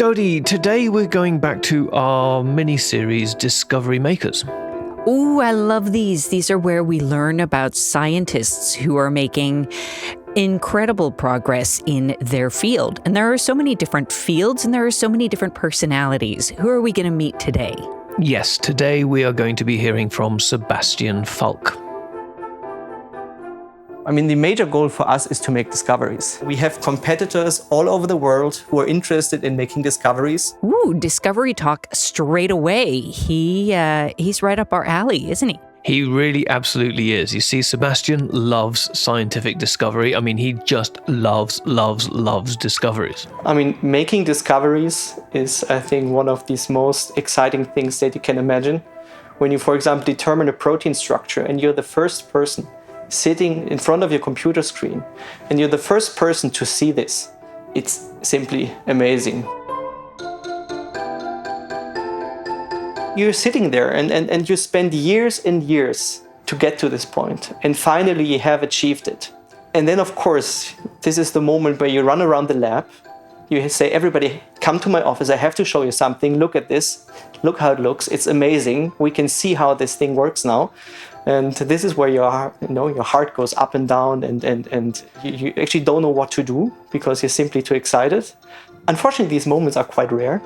Dodi, today we're going back to our mini-series Discovery Makers. Ooh, I love these. These are where we learn about scientists who are making incredible progress in their field. And there are so many different fields and there are so many different personalities. Who are we going to meet today? Yes, today we are going to be hearing from Sebastian Falk. I mean, the major goal for us is to make discoveries. We have competitors all over the world who are interested in making discoveries. Ooh, discovery talk straight away. He's right up our alley, isn't he? He really absolutely is. You see, Sebastian loves scientific discovery. I mean, he just loves discoveries. I mean, making discoveries is, I think, one of these most exciting things that you can imagine. When you, for example, determine a protein structure and you're the first person sitting in front of your computer screen and you're the first person to see this, it's simply amazing. You're sitting there and you spend years and years to get to this point, and finally you have achieved it. And then, of course, this is the moment where you run around the lab. You say, everybody, come to my office. I have to show you something. Look at this. Look how it looks. It's amazing. We can see how this thing works now. And this is where your heart goes up and down, and you actually don't know what to do because you're simply too excited. Unfortunately, these moments are quite rare.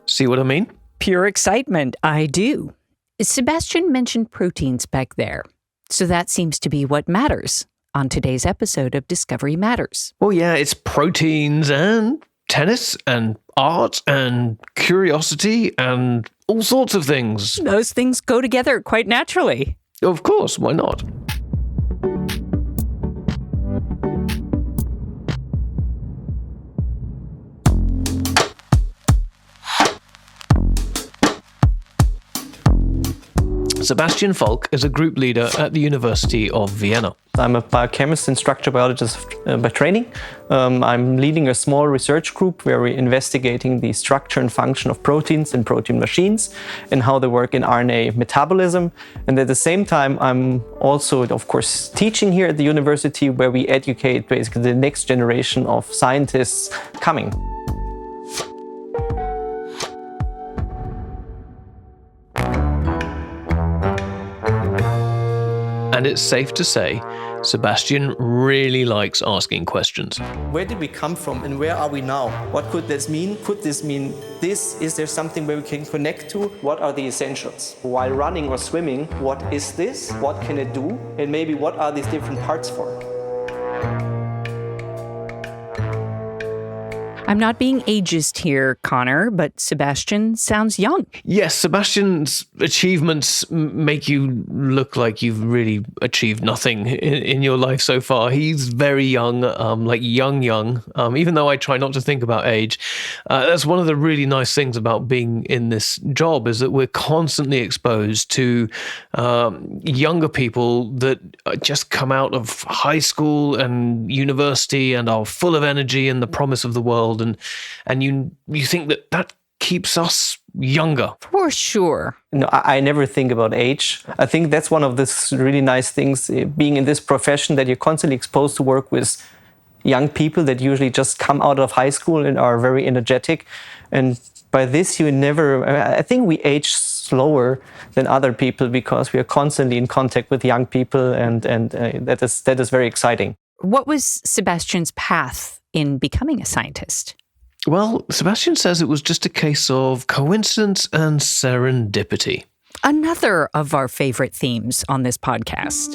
See what I mean? Pure excitement, I do. Sebastian mentioned proteins back there, so that seems to be what matters on today's episode of Discovery Matters. Well, yeah, it's proteins and tennis and art and curiosity and all sorts of things. Those things go together quite naturally. Of course, why not? Sebastian Falk is a group leader at the University of Vienna. I'm a biochemist and structural biologist by training. I'm leading a small research group where we're investigating the structure and function of proteins and protein machines and how they work in RNA metabolism. And at the same time, I'm also, of course, teaching here at the university where we educate basically the next generation of scientists coming. And it's safe to say, Sebastian really likes asking questions. Where did we come from and where are we now? What could this mean? Could this mean this? Is there something where we can connect to? What are the essentials? While running or swimming, what is this? What can it do? And maybe what are these different parts for? I'm not being ageist here, Conor, but Sebastian sounds young. Yes, Sebastian's achievements make you look like you've really achieved nothing in your life so far. He's very young, like young, even though I try not to think about age. That's one of the really nice things about being in this job is that we're constantly exposed to younger people that just come out of high school and university and are full of energy and the promise of the world. And you think that keeps us younger. For sure. No, I never think about age. I think that's one of the really nice things, being in this profession, that you're constantly exposed to work with young people that usually just come out of high school and are very energetic. And by this, I think we age slower than other people because we are constantly in contact with young people, and that is very exciting. What was Sebastian's path in becoming a scientist? Well, Sebastian says it was just a case of coincidence and serendipity. Another of our favorite themes on this podcast.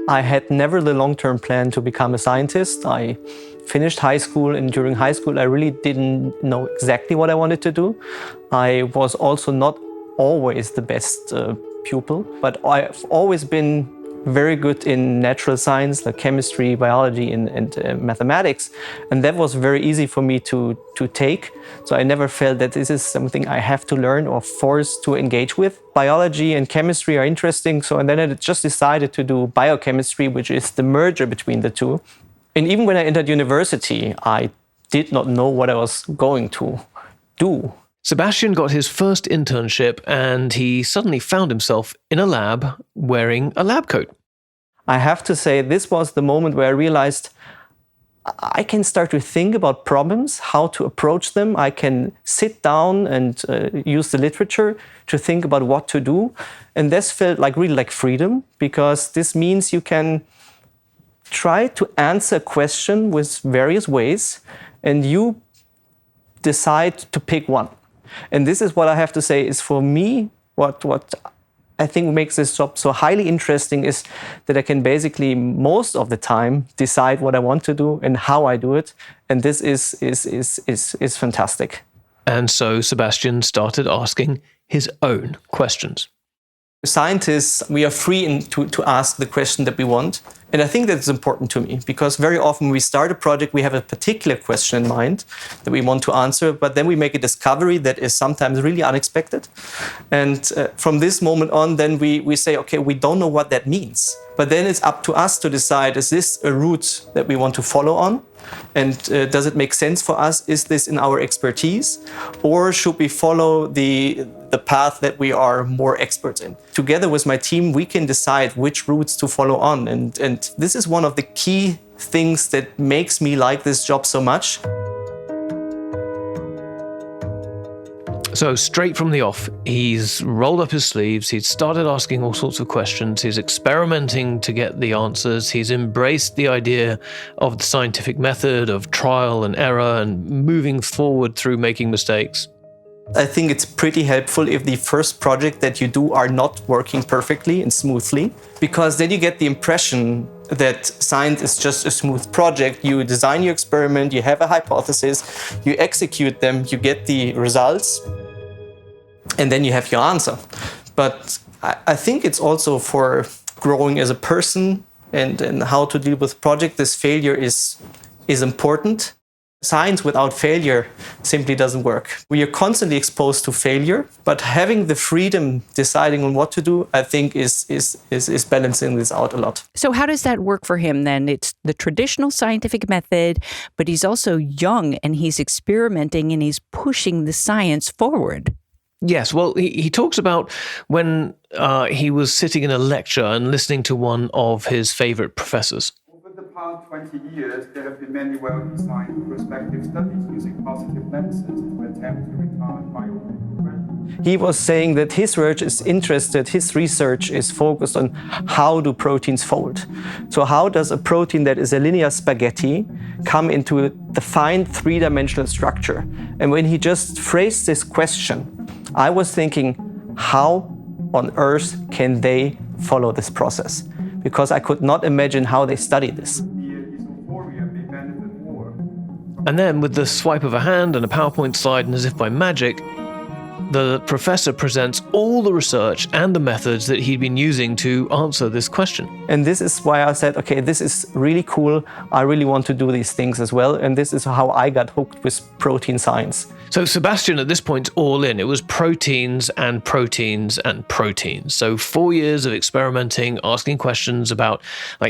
I had never the long-term plan to become a scientist. I finished high school, and during high school I really didn't know exactly what I wanted to do. I was also not always the best pupil, but I've always been very good in natural science like chemistry, biology, and mathematics. And that was very easy for me to take. So I never felt that this is something I have to learn or forced to engage with. Biology and chemistry are interesting. And then I just decided to do biochemistry, which is the merger between the two. And even when I entered university, I did not know what I was going to do. Sebastian got his first internship and he suddenly found himself in a lab wearing a lab coat. I have to say, this was the moment where I realized I can start to think about problems, how to approach them. I can sit down and use the literature to think about what to do. And this felt really like freedom, because this means you can try to answer a question with various ways, and you decide to pick one. And this is what I have to say is, for me, what I think makes this job so highly interesting is that I can basically most of the time decide what I want to do and how I do it. And this is fantastic. And so Sebastian started asking his own questions. Scientists, we are free to ask the question that we want. And I think that's important to me, because very often when we start a project, we have a particular question in mind that we want to answer, but then we make a discovery that is sometimes really unexpected. And from this moment on, then we say, okay, we don't know what that means. But then it's up to us to decide, is this a route that we want to follow on? And does it make sense for us? Is this in our expertise? Or should we follow the path that we are more experts in? Together with my team, we can decide which routes to follow on. And this is one of the key things that makes me like this job so much. So straight from the off, he's rolled up his sleeves, he's started asking all sorts of questions, he's experimenting to get the answers, he's embraced the idea of the scientific method of trial and error and moving forward through making mistakes. I think it's pretty helpful if the first project that you do are not working perfectly and smoothly, because then you get the impression that science is just a smooth project. You design your experiment, you have a hypothesis, you execute them, you get the results, and then you have your answer. But I think it's also for growing as a person and how to deal with project. This failure is important. Science without failure simply doesn't work. We are constantly exposed to failure, but having the freedom deciding on what to do, I think is balancing this out a lot. So how does that work for him then? It's the traditional scientific method, but he's also young and he's experimenting and he's pushing the science forward. Yes, well, he talks about when he was sitting in a lecture and listening to one of his favorite professors. Over the past 20 years, there have been many well-designed prospective studies using positive medicines to attempt to retard biochemical. He was saying that his research is focused on how do proteins fold. So how does a protein that is a linear spaghetti come into a defined three-dimensional structure? And when he just phrased this question, I was thinking, how on earth can they follow this process? Because I could not imagine how they study this. And then with the swipe of a hand and a PowerPoint slide, and as if by magic, the professor presents all the research and the methods that he'd been using to answer this question. And this is why I said, okay, this is really cool. I really want to do these things as well. And this is how I got hooked with protein science. So Sebastian at this point all in. It was proteins and proteins and proteins. So 4 years of experimenting, asking questions about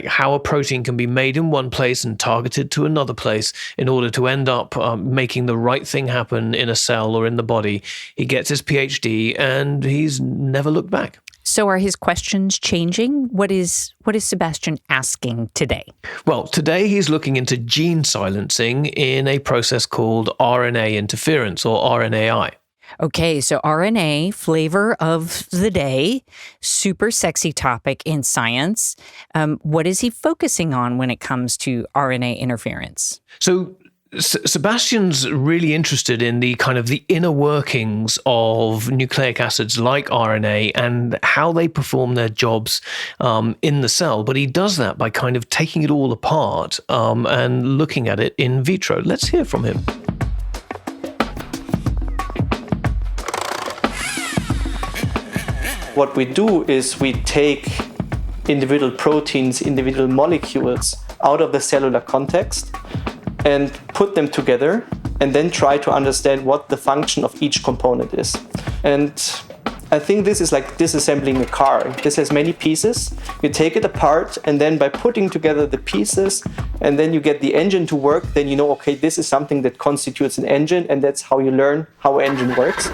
how a protein can be made in one place and targeted to another place in order to end up making the right thing happen in a cell or in the body. He gets his PhD and he's never looked back. So are his questions changing? What is Sebastian asking today? Well, today he's looking into gene silencing in a process called RNA interference, or RNAi. Okay, so RNA, flavor of the day, super sexy topic in science. What is he focusing on when it comes to RNA interference? So Sebastian's really interested in the kind of the inner workings of nucleic acids like RNA and how they perform their jobs in the cell. But he does that by kind of taking it all apart and looking at it in vitro. Let's hear from him. What we do is we take individual proteins, individual molecules out of the cellular context and put them together and then try to understand what the function of each component is. And I think this is like disassembling a car. This has many pieces. You take it apart, and then by putting together the pieces and then you get the engine to work, then you know, okay, this is something that constitutes an engine, and that's how you learn how an engine works.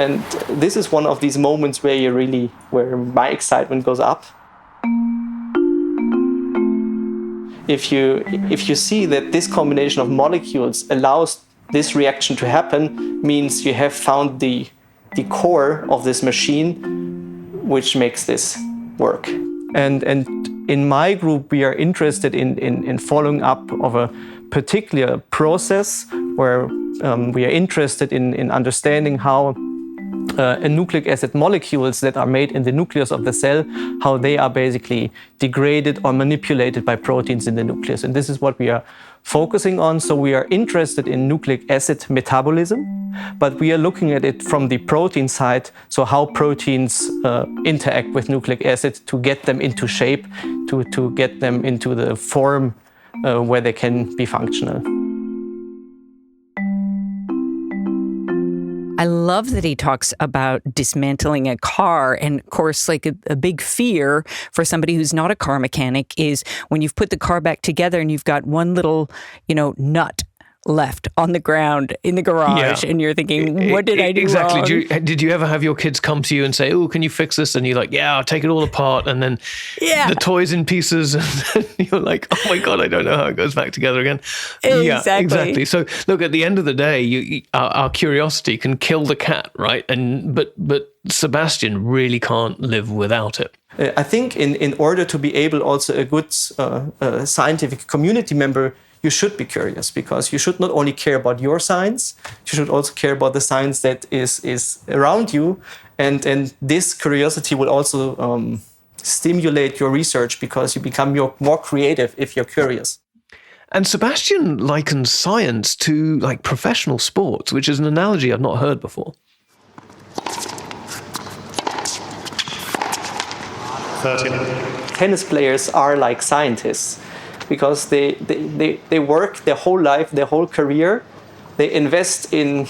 And this is one of these moments where my excitement goes up. If you see that this combination of molecules allows this reaction to happen, means you have found the core of this machine, which makes this work. And in my group, we are interested in following up of a particular process where we are interested in understanding how nucleic acid molecules that are made in the nucleus of the cell, how they are basically degraded or manipulated by proteins in the nucleus. And this is what we are focusing on. So we are interested in nucleic acid metabolism, but we are looking at it from the protein side, so how proteins interact with nucleic acid to get them into shape, to get them into the form where they can be functional. I love that he talks about dismantling a car. And of course, like a big fear for somebody who's not a car mechanic is when you've put the car back together and you've got one little, nut left on the ground in the garage, and you're thinking, what did I do wrong? Did you ever have your kids come to you and say, oh, can you fix this? And you're like, yeah, I'll take it all apart. And then the toy's in pieces. And you're like, oh my God, I don't know how it goes back together again. Exactly. Yeah, exactly. So look, at the end of the day, our curiosity can kill the cat, right? But Sebastian really can't live without it. I think in order to be able also a good scientific community member, you should be curious, because you should not only care about your science, you should also care about the science that is around you. And this curiosity will also stimulate your research, because you become more creative if you're curious. And Sebastian likens science to like professional sports, which is an analogy I've not heard before. 13. Tennis players are like scientists, because they work their whole life, their whole career. They invest in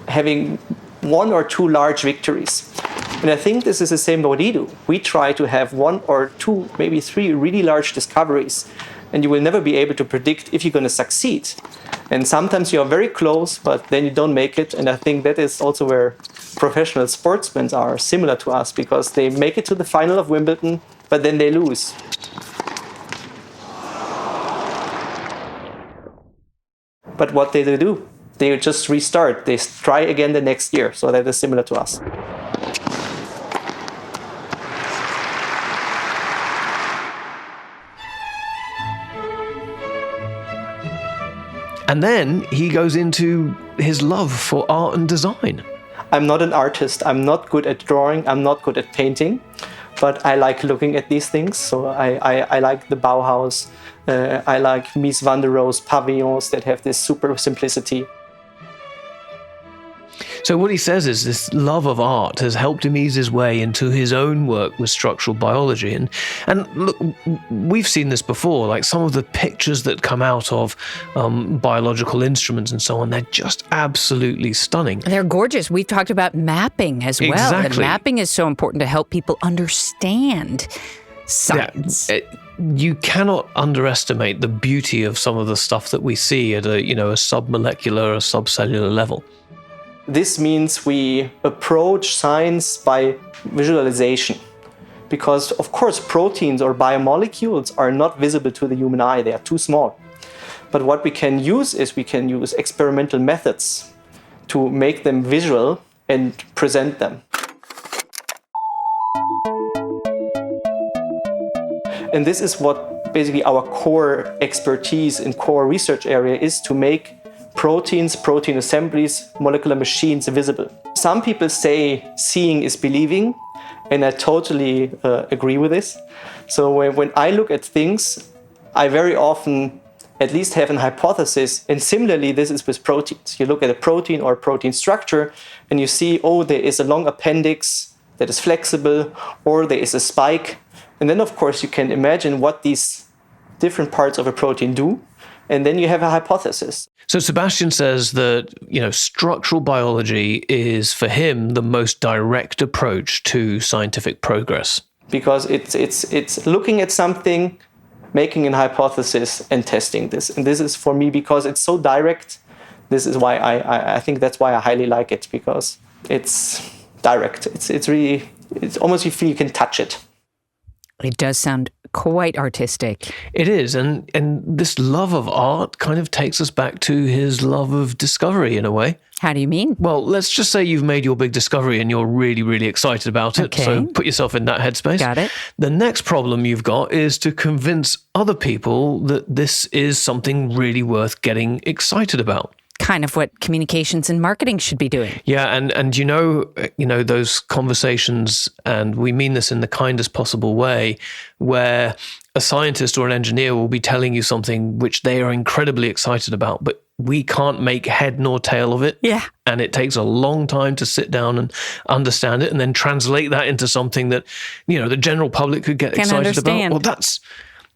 having one or two large victories. And I think this is the same what we do. We try to have one or two, maybe three really large discoveries. And you will never be able to predict if you're going to succeed. And sometimes you're very close, but then you don't make it. And I think that is also where professional sportsmen are similar to us, because they make it to the final of Wimbledon, but then they lose. But what they do, they just restart. They try again the next year. So that is similar to us. And then he goes into his love for art and design. I'm not an artist. I'm not good at drawing. I'm not good at painting. But I like looking at these things. So I like the Bauhaus. I like Mies van der Rohe's pavilions that have this super simplicity. So what he says is this love of art has helped him ease his way into his own work with structural biology. And look, we've seen this before, like some of the pictures that come out of biological instruments and so on, they're just absolutely stunning. They're gorgeous. We've talked about mapping as well. Exactly. And mapping is so important to help people understand science. Yeah, you cannot underestimate the beauty of some of the stuff that we see at a submolecular or subcellular level. This means we approach science by visualization, because of course proteins or biomolecules are not visible to the human eye. They are too small. But what we can use is we can use experimental methods to make them visual and present them. And this is what basically our core expertise and core research area is, to make proteins, protein assemblies, molecular machines visible. Some people say seeing is believing, and I totally agree with this. So when I look at things, I very often at least have an hypothesis, and similarly this is with proteins. You look at a protein or protein structure and you see, oh, there is a long appendix that is flexible, or there is a spike. And then of course you can imagine what these different parts of a protein do, and then you have a hypothesis. So Sebastian says that, structural biology is for him the most direct approach to scientific progress. Because it's looking at something, making a hypothesis and testing this. And this is for me, because it's so direct, this is why I think that's why I highly like it, because it's direct. It's really, it's almost you feel you can touch it. It does sound quite artistic. It is, and this love of art kind of takes us back to his love of discovery in a way. How do you mean? Well, let's just say you've made your big discovery and you're really, really excited about it. Okay. So put yourself in that headspace. Got it. The next problem you've got is to convince other people that this is something really worth getting excited about. Kind of what communications and marketing should be doing. Yeah, and you know those conversations, and we mean this in the kindest possible way, where a scientist or an engineer will be telling you something which they are incredibly excited about, but we can't make head nor tail of it. Yeah. And it takes a long time to sit down and understand it and then translate that into something that, the general public could get excited about. Well,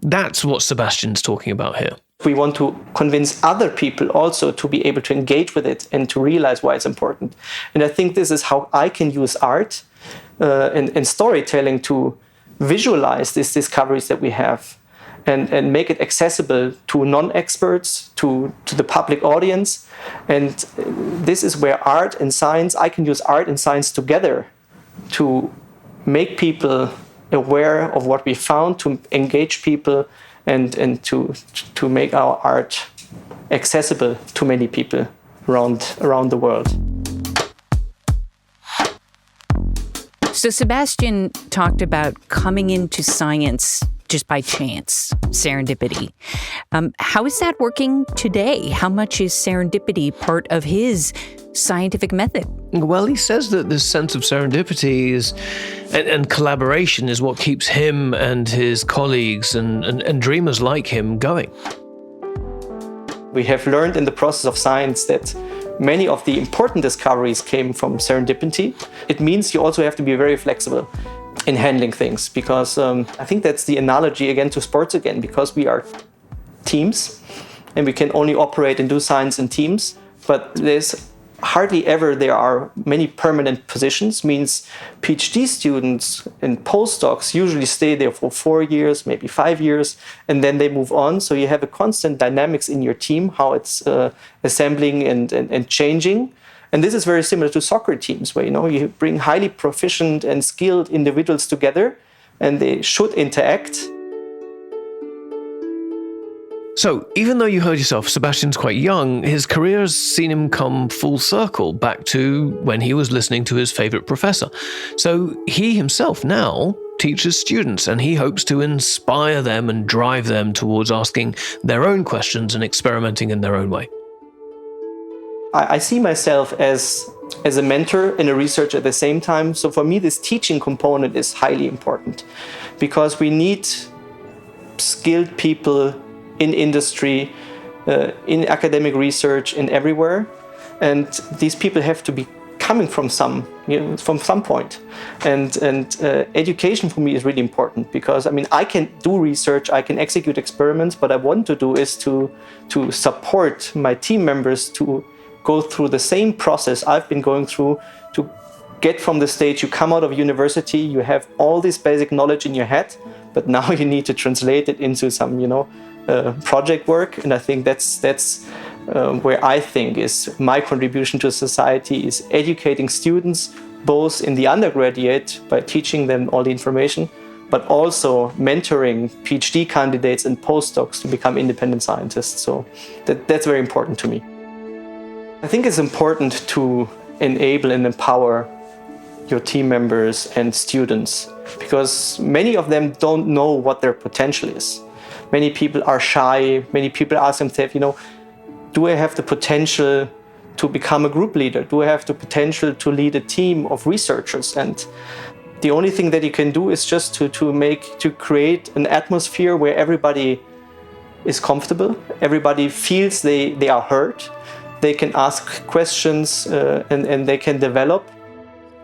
that's what Sebastian's talking about here. We want to convince other people also to be able to engage with it and to realize why it's important. And I think this is how I can use art and storytelling to visualize these discoveries that we have and make it accessible to non-experts, to the public audience. And this is where art and science, I can use art and science together to make people aware of what we found, to engage people and to make our art accessible to many people around the world. So Sebastian talked about coming into science just by chance, serendipity. How is that working today? How much is serendipity part of his scientific method? Well, he says that this sense of serendipity and collaboration is what keeps him and his colleagues and dreamers like him going. We have learned in the process of science that many of the important discoveries came from serendipity. It means you also have to be very flexible in handling things, because I think that's the analogy again to sports again, because we are teams and we can only operate and do science in teams, but there's hardly ever there are many permanent positions. Means PhD students and postdocs usually stay there for 4 years, maybe 5 years, and then they move on. So you have a constant dynamics in your team, how it's assembling and changing. And this is very similar to soccer teams, where you bring highly proficient and skilled individuals together, and they should interact. So, even though you heard yourself, Sebastian's quite young, his career has seen him come full circle back to when he was listening to his favorite professor. So, he himself now teaches students, and he hopes to inspire them and drive them towards asking their own questions and experimenting in their own way. I see myself as a mentor and a researcher at the same time. So for me, this teaching component is highly important, because we need skilled people in industry, in academic research, and everywhere. And these people have to be coming from some point. And education for me is really important, because I can do research, I can execute experiments, but what I want to do is to support my team members to go through the same process I've been going through, to get from the stage you come out of university, you have all this basic knowledge in your head, but now you need to translate it into some, project work. And I think that's where I think is my contribution to society, is educating students, both in the undergraduate by teaching them all the information, but also mentoring PhD candidates and postdocs to become independent scientists. So that's very important to me. I think it's important to enable and empower your team members and students, because many of them don't know what their potential is. Many people are shy. Many people ask themselves, do I have the potential to become a group leader? Do I have the potential to lead a team of researchers? And the only thing that you can do is just to create an atmosphere where everybody is comfortable, everybody feels they are heard, they can ask questions, and they can develop.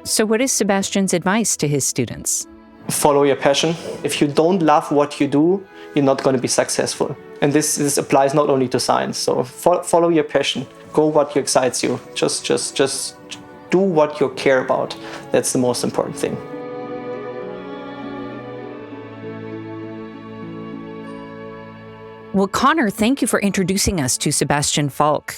So what is Sebastian's advice to his students? Follow your passion. If you don't love what you do, you're not going to be successful. And this applies not only to science. So follow your passion. Go what excites you. Just do what you care about. That's the most important thing. Well, Conor, thank you for introducing us to Sebastian Falk.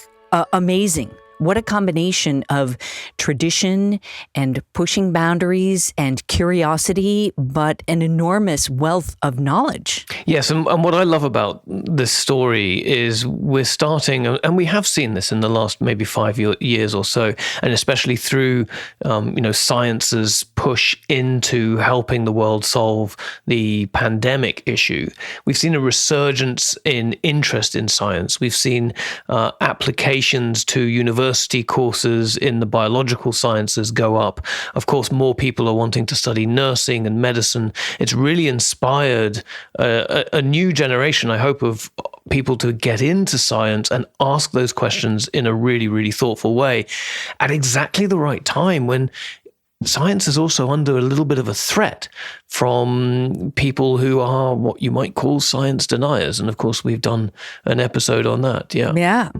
Amazing What a combination of tradition and pushing boundaries and curiosity, but an enormous wealth of knowledge. Yes, and what I love about this story is we're starting, and we have seen this in the last maybe 5 years or so, and especially through science's push into helping the world solve the pandemic issue. We've seen a resurgence in interest in science. We've seen applications to university courses in the biological sciences go up. Of course, more people are wanting to study nursing and medicine. It's really inspired a new generation, I hope, of people to get into science and ask those questions in a really, really thoughtful way at exactly the right time when science is also under a little bit of a threat from people who are what you might call science deniers. And of course, we've done an episode on that. Yeah.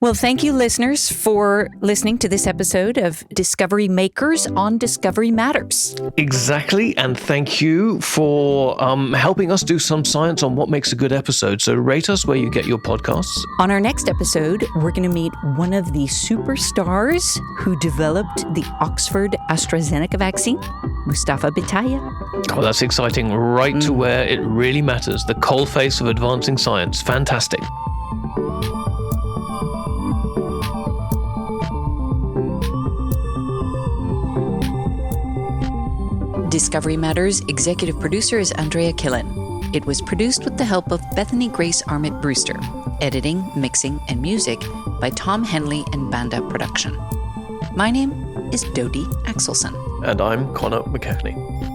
Well, thank you, listeners, for listening to this episode of Discovery Makers on Discovery Matters. Exactly. And thank you for helping us do some science on what makes a good episode. So rate us where you get your podcasts. On our next episode, we're going to meet one of the superstars who developed the Oxford AstraZeneca vaccine, Mustafa Bitaya. Oh, that's exciting. Right to where it really matters. The coalface of advancing science. Fantastic. Discovery Matters executive producer is Andrea Killen. It was produced with the help of Bethany Grace Armit Brewster. Editing, mixing, and music by Tom Henley and Banda Production. My name is Dodi Axelson. And I'm Conor McKechnie.